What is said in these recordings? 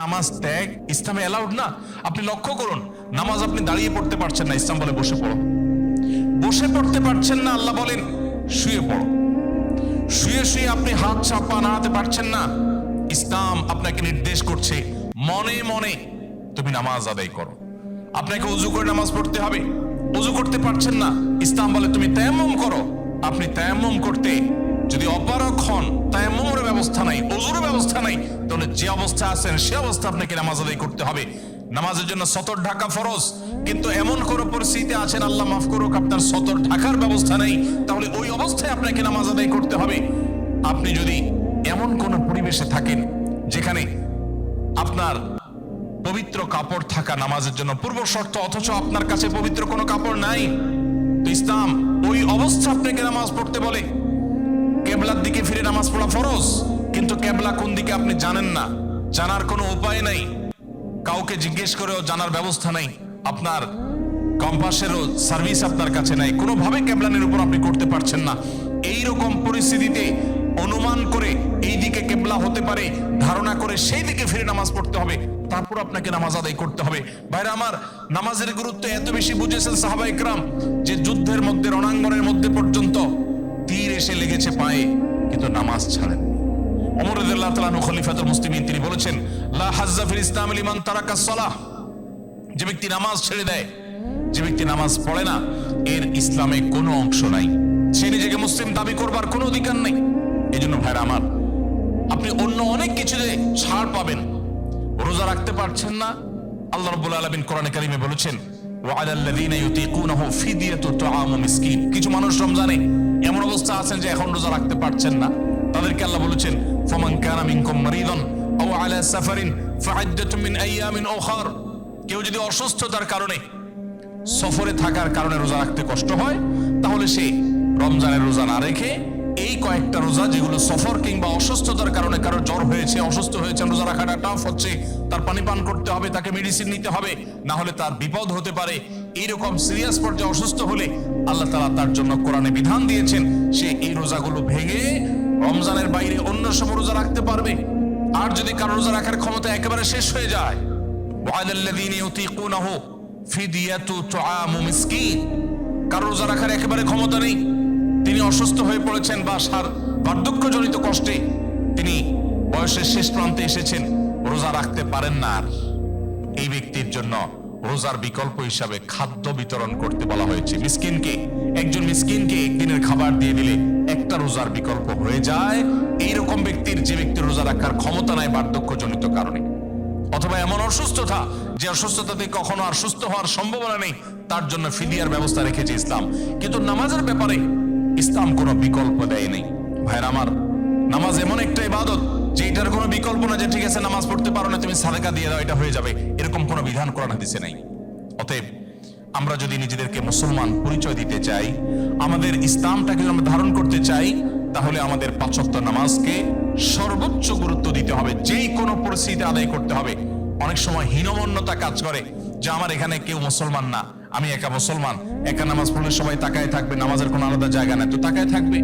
নামাজ ত্যাগ ইসলামে অ্যালাউড না। আপনি লক্ষ্য করুন, নামাজ আপনি দাঁড়িয়ে পড়তে পারছেন না, ইসলাম বলে বসে পড়ো। বসে পড়তে পারছেন না, আল্লাহ বলেন শুয়ে পড়ো। শুয়ে শুয়ে আপনি হাত চাপা নাড়াতে পারছেন না, ইসলাম আপনাকে নির্দেশ করছে মনে মনে তুমি নামাজ আদায় করো। আপনাকে ওযু করে নামাজ পড়তে হবে, ওযু করতে পারছেন না, ইসলাম বলে তুমি তায়াম্মুম করো। আপনি তায়াম্মুম করতে যদি অপারগ হন, তায়াম্মুমের ব্যবস্থা নাই, ওযুর ব্যবস্থা নাই, তাহলে যে অবস্থা আছেন সে অবস্থা আপনাকে নামাজ আদায় করতে হবে। নামাজের জন্য সতর ঢাকা ফরজ, কিন্তু এমন কোন পরিস্থিতি আছেন, আল্লাহ মাফ করুক, আপনার সতর ঢাকার ব্যবস্থা নেই, তাহলে ওই অবস্থায় আপনাকে নামাজ আদায় করতে হবে। আপনি যদি এমন কোন পরিবেশে থাকেন যেখানে আপনার পবিত্র কাপড় থাকা নামাজের জন্য পূর্ব শর্ত, অথচ আপনার কাছে পবিত্র কোনো কাপড় নাই, তো ইসলাম ওই অবস্থা আপনাকে নামাজ পড়তে বলে। কেবলার দিকে ফিরে নামাজ পড়া ফরজ, কিন্তু কেবলা কোন দিকে আপনি জানেন না, জানার কোনো উপায় নাই, কাউকে জিজ্ঞেস করেও জানার ব্যবস্থা নাই, আপনার কম্পাসেরও সার্ভিস আপনার কাছে নাই, কোনোভাবে কেবলানের উপর আপনি করতে পারছেন না। এই রকম পরিস্থিতিতে অনুমান করে এই দিকে কেবলা হতে পারে ধারণা করে সেই দিকে ফিরে নামাজ পড়তে হবে, তারপর আপনাকে নামাজ আদায় করতে হবে। ভাইরা আমার, নামাজের গুরুত্ব এত বেশি বুঝেছেন সাহাবায়ে কেরাম যে যুদ্ধের মধ্যে, রণাঙ্গনের মধ্যে পর্যন্ত তীর এসে লেগেছে পায়ে, কিন্তু নামাজ ছাড়েন। ওমর রাদিয়াল্লাহু তাআলা আনহু খলিফাতুল মুসলিমিন, তিনি বলেছেন লা হাজ্জা ফিল ইসলাম লিমান তারাকাস সালাহ, যে ব্যক্তি নামাজ ছেড়ে দেয়, যে ব্যক্তি নামাজ পড়ে না, এর ইসলামে কোনো অংশ নাই, সে নিজেকে মুসলিম দাবি করবার কোনো অধিকার নেই। এই জন্য ভাইরা আমার, আপনি অন্য অনেক কিছুতে ছাড় পাবেন, রোজা রাখতে পারছেন না, আল্লাহ রাব্বুল আলামিন কোরআনে কারিমে বলেছেন ওয়া আলাল্লাযীনা ইউতীকুনাহু ফিদিয়াতু তুআমু মিসকিন। কিছু মানুষ রমজানে এমন অবস্থা আছেন যে এখন রোজা রাখতে পারছেন না, তাদেরকে আল্লাহ বলেছেন ফামান কানা মিনকুম মারিদান আও আলা সাফারিন ফাইদ্দাতুম মিন আইয়ামিন উখার। কেউ যদি অসুস্থতার কারণে, সফরে থাকার কারণে রোজা রাখতে কষ্ট হয়, তাহলে সে রমজানের রোজা না রেখে এই কয়েকটা রোজা, যেগুলো সফর কিংবা অসুস্থতার কারণে, কারো জ্বর হয়েছে, অসুস্থ হয়েছে, রোজা রাখাটা টাফ হচ্ছে, তার পানি পান করতে হবে, তাকে মেডিসিন নিতে হবে, না হলে তার বিপদ হতে পারে, এইরকম সিরিয়াস পর্যায়ে অসুস্থ হলে আল্লাহ তাআলা তার জন্য কোরআনে বিধান দিয়েছেন সে এই রোজাগুলো ভেঙে রমজানের বাইরে অন্য সময় রোজা রাখতে পারবে। আর যদি কারো রোজা রাখার ক্ষমতা একেবারে শেষ হয়ে যায়, ওয়ালাল্লাযীনা ইউতীকুনাহু ফিদিয়াতু তুআমু মিসকিন, কারো রোজা রাখার একেবারে ক্ষমতা নেই, তিনি অসুস্থ হয়ে পড়েছেন বা বার্ধক্যজনিত কষ্টে তিনি বয়সের শেষ প্রান্তে এসেছেন, রোজা রাখতে পারেন না, আর এই ব্যক্তির জন্য রোজার বিকল্প হিসাবে খাদ্য বিতরণ করতে বলা হয়েছে। মিসকিনকে, একজন মিসকিনকে একদিনের খাবার দিয়ে দিলে একটা রোজার বিকল্প হয়ে যায়। এইরকম ব্যক্তির, যে ব্যক্তির রোজা রাখার ক্ষমতা নাই বার্ধক্যজনিত কারণে, অথবা এমন অসুস্থতা যে অসুস্থতাতে কখনো আর সুস্থ হওয়ার সম্ভাবনা নেই, তার জন্য ফিদিয়ার ব্যবস্থা রেখেছে ইসলাম। কিন্তু নামাজের ব্যাপারে ইসলাম কোনো বিকল্প দেয় নেই। ভাইরা আমার, নামাজ এমন একটা ইবাদত যে এটার কোনো বিকল্প না, যে ঠিক আছে নামাজ পড়তে পারো না, তুমি সাদাকা দিয়ে দাও, এটা হয়ে যাবে, এরকম কোনো বিধান কোরআন হাদিসে নাই। অতএব আমরা যদি নিজেদেরকে মুসলমান পরিচয় দিতে চাই, আমাদের ইসলামটাকে আমরা ধারণ করতে চাই, তাহলে আমাদের 5 ওয়াক্ত নামাজকে সর্বোচ্চ গুরুত্ব দিতে হবে, যেই কোনো পরিস্থিতিতে আদায় করতে হবে। অনেক সময় হীনমন্যতা কাজ করে যে আমার এখানে কেউ মুসলমান না, আমি একা মুসলমান, একা নামাজ পড়লে সবাই তাকায় থাকবে, নামাজের কোনো আলাদা জায়গা নাই, তো তাকায় থাকবে।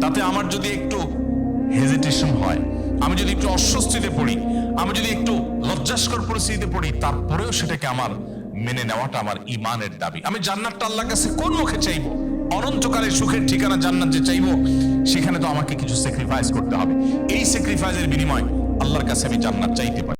তাতে আমার যদি একটু হেজিটেশন হয়, আমি যদি একটু অস্বস্তিতে পড়ি, আমি যদি একটু লজ্জাস্কর পরিস্থিতিতে পড়ি, তারপরেও সেটাকে আমার মেনে নেওয়াটা আমার ইমানের দাবি। আমি জান্নাতটা আল্লাহর কাছে কোন মুখে চাইবো? অনন্তকালের সুখের ঠিকানা জান্নাত যে চাইবো, সেখানে তো আমাকে কিছু স্যাক্রিফাইস করতে হবে। এই স্যাক্রিফাইসের বিনিময় আল্লাহর কাছে আমি জান্নাত চাইতে পারি।